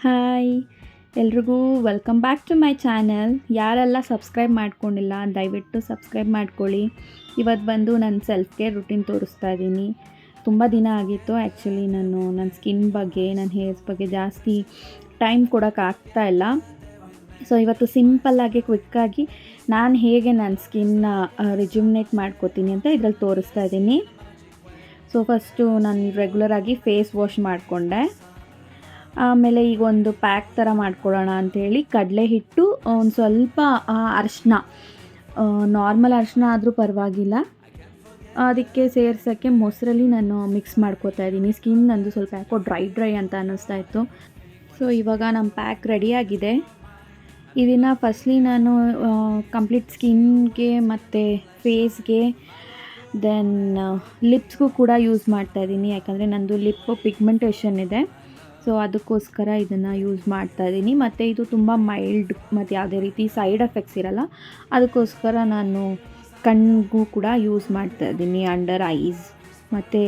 Hi ಎಲ್ರಿಗೂ welcome back to my channel. ಯಾರೆಲ್ಲ subscribe ಮಾಡ್ಕೊಂಡಿಲ್ಲ ದಯವಿಟ್ಟು ಸಬ್ಸ್ಕ್ರೈಬ್ ಮಾಡ್ಕೊಳ್ಳಿ. ಇವತ್ತು ಬಂದು ನನ್ನ ಸೆಲ್ಫ್ ಕೇರ್ ರುಟೀನ್ ತೋರಿಸ್ತಾ ಇದ್ದೀನಿ. ತುಂಬ ದಿನ ಆಗಿತ್ತು ಆ್ಯಕ್ಚುಲಿ ನಾನು ನನ್ನ ಸ್ಕಿನ್ ಬಗ್ಗೆ, ನನ್ನ ಹೇರ್ಸ್ ಬಗ್ಗೆ ಜಾಸ್ತಿ ಟೈಮ್ ಕೊಡೋಕ್ಕಾಗ್ತಾ ಇಲ್ಲ. ಸೊ ಇವತ್ತು ಸಿಂಪಲ್ಲಾಗಿ ಕ್ವಿಕ್ಕಾಗಿ ನಾನು ಹೇಗೆ ನನ್ನ ಸ್ಕಿನ್ನ ರಿಜ್ಯುಮಿನೇಟ್ ಮಾಡ್ಕೋತೀನಿ ಅಂತ ಇದರಲ್ಲಿ ತೋರಿಸ್ತಾ ಇದ್ದೀನಿ. ಸೊ ಫಸ್ಟು ನಾನು ರೆಗ್ಯುಲರಾಗಿ ಫೇಸ್ ವಾಶ್ ಮಾಡಿಕೊಂಡೆ. ಆಮೇಲೆ ಈಗ ಒಂದು ಪ್ಯಾಕ್ ಥರ ಮಾಡ್ಕೊಳ್ಳೋಣ ಅಂಥೇಳಿ ಕಡಲೆ ಹಿಟ್ಟು, ಒಂದು ಸ್ವಲ್ಪ ಅರಿಶಿನ, ನಾರ್ಮಲ್ ಅರಿಶಿನ ಆದರೂ ಪರವಾಗಿಲ್ಲ, ಅದಕ್ಕೆ ಸೇರ್ಸೋಕ್ಕೆ ಮೊಸರಲ್ಲಿ ನಾನು ಮಿಕ್ಸ್ ಮಾಡ್ಕೋತಾ ಇದ್ದೀನಿ. ಸ್ಕಿನ್ ನಂದು ಸ್ವಲ್ಪ ಯಾಕೋ ಡ್ರೈ ಅಂತ ಅನ್ನಿಸ್ತಾ ಇತ್ತು. ಸೊ ಇವಾಗ ನಮ್ಮ ಪ್ಯಾಕ್ ರೆಡಿಯಾಗಿದೆ. ಇದನ್ನು ಫಸ್ಟ್ಲಿ ನಾನು ಕಂಪ್ಲೀಟ್ ಸ್ಕಿನ್ಗೆ ಮತ್ತು ಫೇಸ್ಗೆ ದೆನ್ ಲಿಪ್ಸ್ಗೂ ಕೂಡ ಯೂಸ್ ಮಾಡ್ತಾಯಿದ್ದೀನಿ. ಯಾಕಂದರೆ ನಂದು ಲಿಪ್ ಪಿಗ್ಮೆಂಟೇಷನ್ ಇದೆ, ಸೊ ಅದಕ್ಕೋಸ್ಕರ ಇದನ್ನು ಯೂಸ್ ಮಾಡ್ತಾಯಿದ್ದೀನಿ. ಮತ್ತು ಇದು ತುಂಬ ಮೈಲ್ಡ್ ಮತ್ತು ಯಾವುದೇ ರೀತಿ ಸೈಡ್ ಎಫೆಕ್ಟ್ಸ್ ಇರಲ್ಲ, ಅದಕ್ಕೋಸ್ಕರ ನಾನು ಕಣ್ಣಿಗೂ ಕೂಡ ಯೂಸ್ ಮಾಡ್ತಾಯಿದ್ದೀನಿ. ಅಂಡರ್ ಐಸ್ ಮತ್ತು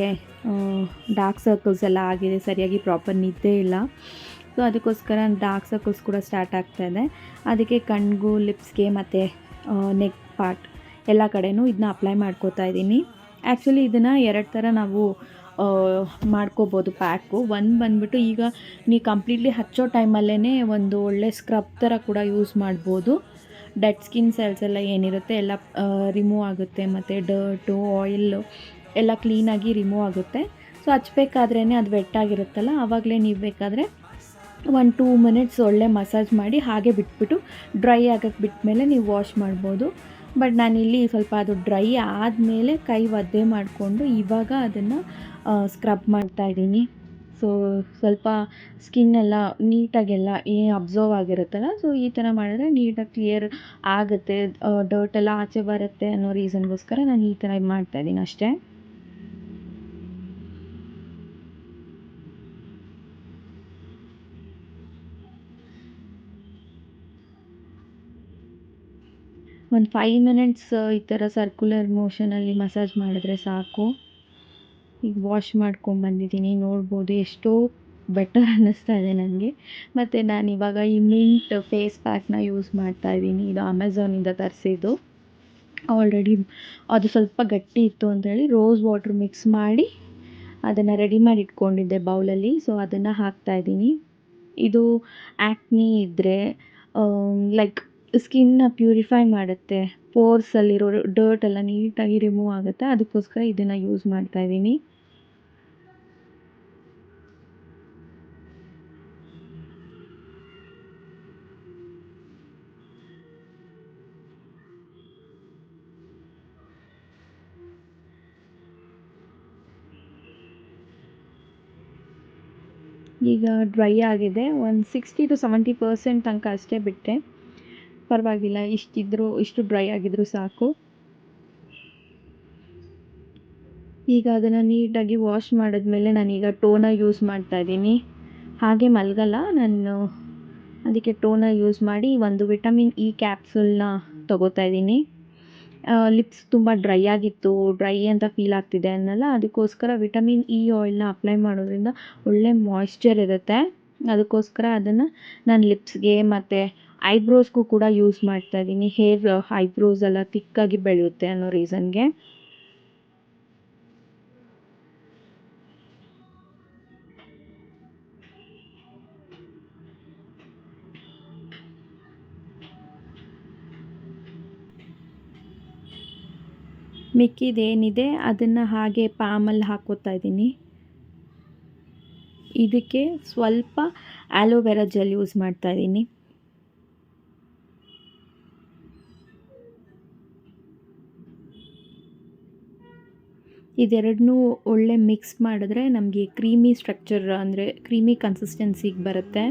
ಡಾರ್ಕ್ ಸರ್ಕಲ್ಸ್ ಎಲ್ಲ ಆಗಿದೆ, ಸರಿಯಾಗಿ ಪ್ರಾಪರ್ ನಿದ್ದೆ ಇಲ್ಲ, ಸೊ ಅದಕ್ಕೋಸ್ಕರ ಡಾರ್ಕ್ ಸರ್ಕಲ್ಸ್ ಕೂಡ ಸ್ಟಾರ್ಟ್ ಆಗ್ತಾಯಿದೆ. ಅದಕ್ಕೆ ಕಣ್ಣಿಗೂ, ಲಿಪ್ಸ್ಗೆ ಮತ್ತು ನೆಕ್ ಪಾರ್ಟ್ ಎಲ್ಲ ಕಡೆನೂ ಇದನ್ನ ಅಪ್ಲೈ ಮಾಡ್ಕೋತಾ ಇದ್ದೀನಿ. ಆ್ಯಕ್ಚುಲಿ ಇದನ್ನು 2 ಥರ ನಾವು ಮಾಡ್ಕೋಬೋದು ಪ್ಯಾಕು. ಒಂದು ಬಂದುಬಿಟ್ಟು ಈಗ ನೀವು ಕಂಪ್ಲೀಟ್ಲಿ ಹಚ್ಚೋ ಟೈಮಲ್ಲೇ ಒಂದು ಒಳ್ಳೆ ಸ್ಕ್ರಬ್ ಥರ ಕೂಡ ಯೂಸ್ ಮಾಡ್ಬೋದು. ಡೆಡ್ ಸ್ಕಿನ್ ಸೆಲ್ಸ್ ಎಲ್ಲ ಏನಿರುತ್ತೆ ಎಲ್ಲ ರಿಮೂವ್ ಆಗುತ್ತೆ, ಮತ್ತು ಡರ್ಟು, ಆಯಿಲ್ಲು ಎಲ್ಲ ಕ್ಲೀನಾಗಿ ರಿಮೂವ್ ಆಗುತ್ತೆ. ಸೊ ಹಚ್ಬೇಕಾದ್ರೇ ಅದು ವೆಟ್ಟಾಗಿರುತ್ತಲ್ಲ, ಆವಾಗಲೇ ನೀವು ಬೇಕಾದರೆ 1-2 ಮಿನಿಟ್ಸ್ ಒಳ್ಳೆ ಮಸಾಜ್ ಮಾಡಿ ಹಾಗೆ ಬಿಟ್ಬಿಟ್ಟು ಡ್ರೈ ಆಗೋಕ್ಕೆ ಬಿಟ್ಮೇಲೆ ನೀವು ವಾಶ್ ಮಾಡ್ಬೋದು. ಬಟ್ ನಾನಿಲ್ಲಿ ಸ್ವಲ್ಪ ಅದು ಡ್ರೈ ಆದಮೇಲೆ ಕೈ ಒದ್ದೆ ಮಾಡಿಕೊಂಡು ಇವಾಗ ಅದನ್ನು ಸ್ಕ್ರಬ್ ಮಾಡ್ತಾಯಿದ್ದೀನಿ. ಸೊ ಸ್ವಲ್ಪ ಸ್ಕಿನ್ನೆಲ್ಲ ನೀಟಾಗೆಲ್ಲ ಅಬ್ಸರ್ವ್ ಆಗಿರುತ್ತಲ್ಲ, ಸೊ ಈ ಥರ ಮಾಡಿದ್ರೆ ನೀಟಾಗಿ ಕ್ಲಿಯರ್ ಆಗುತ್ತೆ, ಡರ್ಟೆಲ್ಲ ಆಚೆ ಬರುತ್ತೆ ಅನ್ನೋ ರೀಸನ್ಗೋಸ್ಕರ ನಾನು ಈ ಥರ ಮಾಡ್ತಾಯಿದ್ದೀನಿ ಅಷ್ಟೇ. ಒಂದು 5 ಮಿನಿಟ್ಸ್ ಈ ಥರ ಸರ್ಕ್ಯುಲರ್ ಮೋಷನಲ್ಲಿ ಮಸಾಜ್ ಮಾಡಿದ್ರೆ ಸಾಕು. ಈಗ ವಾಶ್ ಮಾಡ್ಕೊಂಡ್ಬಂದಿದ್ದೀನಿ, ನೋಡ್ಬೋದು ಎಷ್ಟೋ ಬೆಟರ್ ಅನ್ನಿಸ್ತಾ ಇದೆ ನನಗೆ. ಮತ್ತು ನಾನು ಇವಾಗ ಈ ಮಿಂಟ್ ಫೇಸ್ ಪ್ಯಾಕ್ನ ಯೂಸ್ ಮಾಡ್ತಾಯಿದ್ದೀನಿ. ಇದು ಅಮೆಝಾನಿಂದ ತರಿಸಿದ್ದು. ಆಲ್ರೆಡಿ ಅದು ಸ್ವಲ್ಪ ಗಟ್ಟಿ ಇತ್ತು ಅಂಥೇಳಿ ರೋಸ್ ವಾಟ್ರ್ ಮಿಕ್ಸ್ ಮಾಡಿ ಅದನ್ನು ರೆಡಿ ಮಾಡಿ ಇಟ್ಕೊಂಡಿದ್ದೆ ಬೌಲಲ್ಲಿ, ಸೊ ಅದನ್ನು ಹಾಕ್ತಾಯಿದ್ದೀನಿ. ಇದು ಆ್ಯಕ್ನಿ ಇದ್ದರೆ ಲೈಕ್ ಸ್ಕಿನ್ನ ಪ್ಯೂರಿಫೈ ಮಾಡುತ್ತೆ, ಪೋರ್ಸಲ್ಲಿರೋ ಡರ್ಟ್ ಎಲ್ಲ ನೀಟಾಗಿ ರಿಮೂವ್ ಆಗುತ್ತೆ, ಅದಕ್ಕೋಸ್ಕರ ಇದನ್ನು ಯೂಸ್ ಮಾಡ್ತಾಯಿದ್ದೀನಿ. ಈಗ ಡ್ರೈ ಆಗಿದೆ, ಒಂದು 60-70% ತನಕ ಅಷ್ಟೇ ಬಿಟ್ಟೆ, ಪರವಾಗಿಲ್ಲ, ಇಷ್ಟು ಡ್ರೈ ಆಗಿದ್ರೂ ಸಾಕು. ಈಗ ಅದನ್ನು ನೀಟಾಗಿ ವಾಶ್ ಮಾಡಿದ್ಮೇಲೆ ನಾನೀಗ ಟೋನರ್ ಯೂಸ್ ಮಾಡ್ತಾಯಿದ್ದೀನಿ. ಹಾಗೆ ಮಲಗಲ್ಲ ನಾನು, ಅದಕ್ಕೆ ಟೋನರ್ ಯೂಸ್ ಮಾಡಿ ಒಂದು ವಿಟಮಿನ್ ಇ ಕ್ಯಾಪ್ಸೂಲ್ನ ತೊಗೋತಾ ಇದ್ದೀನಿ. ಲಿಪ್ಸ್ ತುಂಬ ಡ್ರೈ ಅಂತ ಫೀಲ್ ಆಗ್ತಿದೆ ಅನ್ನಲ್ಲ, ಅದಕ್ಕೋಸ್ಕರ ವಿಟಮಿನ್ ಇ ಆಯಿಲ್ನ ಅಪ್ಲೈ ಮಾಡೋದ್ರಿಂದ ಒಳ್ಳೆ ಮಾಯ್ಶ್ಚರ್ ಇರುತ್ತೆ. ಅದಕ್ಕೋಸ್ಕರ ಅದನ್ನು ನಾನು ಲಿಪ್ಸ್ಗೆ ಮತ್ತು ಐಬ್ರೋಸ್ಗೂ ಕೂಡ ಯೂಸ್ ಮಾಡ್ತಾಯಿದ್ದೀನಿ. ಐಬ್ರೋಸ್ ಎಲ್ಲ ತಿಕ್ಕಾಗಿ ಬೆಳೆಯುತ್ತೆ ಅನ್ನೋ ರೀಸನ್ಗೆ. ಮಿಕ್ಕಿದೇನಿದೆ ಅದನ್ನು ಹಾಗೆ ಪಾಮಲ್ಲಿ ಹಾಕ್ಕೋತಾ ಇದ್ದೀನಿ. ಇದಕ್ಕೆ ಸ್ವಲ್ಪ ಆಲೋವೆರಾ ಜೆಲ್ ಯೂಸ್ ಮಾಡ್ತಾಯಿದ್ದೀನಿ. ಇದೆರಡನ್ನೂ ಒಳ್ಳೆ ಮಿಕ್ಸ್ ಮಾಡಿದ್ರೆ ನಮಗೆ ಕ್ರೀಮಿ ಸ್ಟ್ರಕ್ಚರ್, ಅಂದರೆ ಕ್ರೀಮಿ ಕನ್ಸಿಸ್ಟೆನ್ಸಿಗೆ ಬರುತ್ತೆ.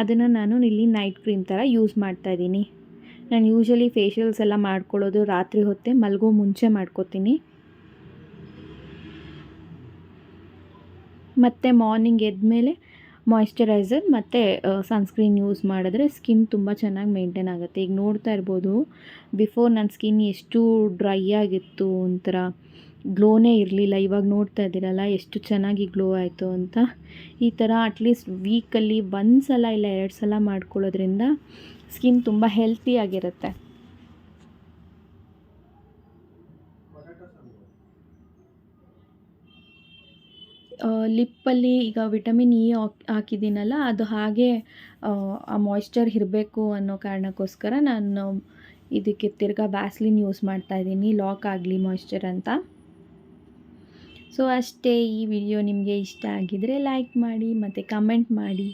ಅದನ್ನು ನಾನು ಇಲ್ಲಿ ನೈಟ್ ಕ್ರೀಮ್ ಥರ ಯೂಸ್ ಮಾಡ್ತಾಯಿದ್ದೀನಿ. ನಾನು ಯೂಶ್ವಲಿ ಫೇಶಿಯಲ್ಸ್ ಎಲ್ಲ ಮಾಡ್ಕೊಳ್ಳೋದು ರಾತ್ರಿ ಹೊತ್ತೇ, ಮಲಗೋ ಮುಂಚೆ ಮಾಡ್ಕೋತೀನಿ. ಮತ್ತು ಮಾರ್ನಿಂಗ್ ಎದ್ಮೇಲೆ ಮಾಯ್ಶ್ಚರೈಸರ್ ಮತ್ತು ಸನ್ಸ್ಕ್ರೀನ್ ಯೂಸ್ ಮಾಡಿದ್ರೆ ಸ್ಕಿನ್ ತುಂಬ ಚೆನ್ನಾಗಿ ಮೇಂಟೈನ್ ಆಗುತ್ತೆ. ಈಗ ನೋಡ್ತಾ ಇರ್ಬೋದು, ಬಿಫೋರ್ ನನ್ನ ಸ್ಕಿನ್ ಎಷ್ಟು ಡ್ರೈ ಆಗಿತ್ತು, ಒಂಥರ ಗ್ಲೋನೇ ಇರಲಿಲ್ಲ. ಇವಾಗ ನೋಡ್ತಾ ಇದ್ದೀರಲ್ಲ ಎಷ್ಟು ಚೆನ್ನಾಗಿ ಗ್ಲೋ ಆಯಿತು ಅಂತ. ಈ ಥರ ಅಟ್ಲೀಸ್ಟ್ ವೀಕಲ್ಲಿ 1 ಸಲ ಇಲ್ಲ 2 ಸಲ ಮಾಡ್ಕೊಳ್ಳೋದ್ರಿಂದ ಸ್ಕಿನ್ ತುಂಬ ಹೆಲ್ತಿಯಾಗಿರುತ್ತೆ. ಲಿಪ್ಪಲ್ಲಿ ಈಗ ವಿಟಮಿನ್ ಇ ಹಾಕಿದ್ದೀನಲ್ಲ, ಅದು ಹಾಗೆ ಆ ಮಾಯ್ಶ್ಚರ್ ಇರಬೇಕು ಅನ್ನೋ ಕಾರಣಕ್ಕೋಸ್ಕರ ನಾನು ಇದಕ್ಕೆ ತಿರ್ಗಾ ವ್ಯಾಸ್ಲಿನ್ ಯೂಸ್ ಮಾಡ್ತಾಯಿದ್ದೀನಿ, ಲಾಕ್ ಆಗಲಿ ಮಾಯ್ಶ್ಚರ್ ಅಂತ. ಸೊ ಅಷ್ಟೇ. ಈ ವಿಡಿಯೋ ನಿಮಗೆ ಇಷ್ಟ ಆಗಿದರೆ ಲೈಕ್ ಮಾಡಿ ಮತ್ತು ಕಮೆಂಟ್ ಮಾಡಿ.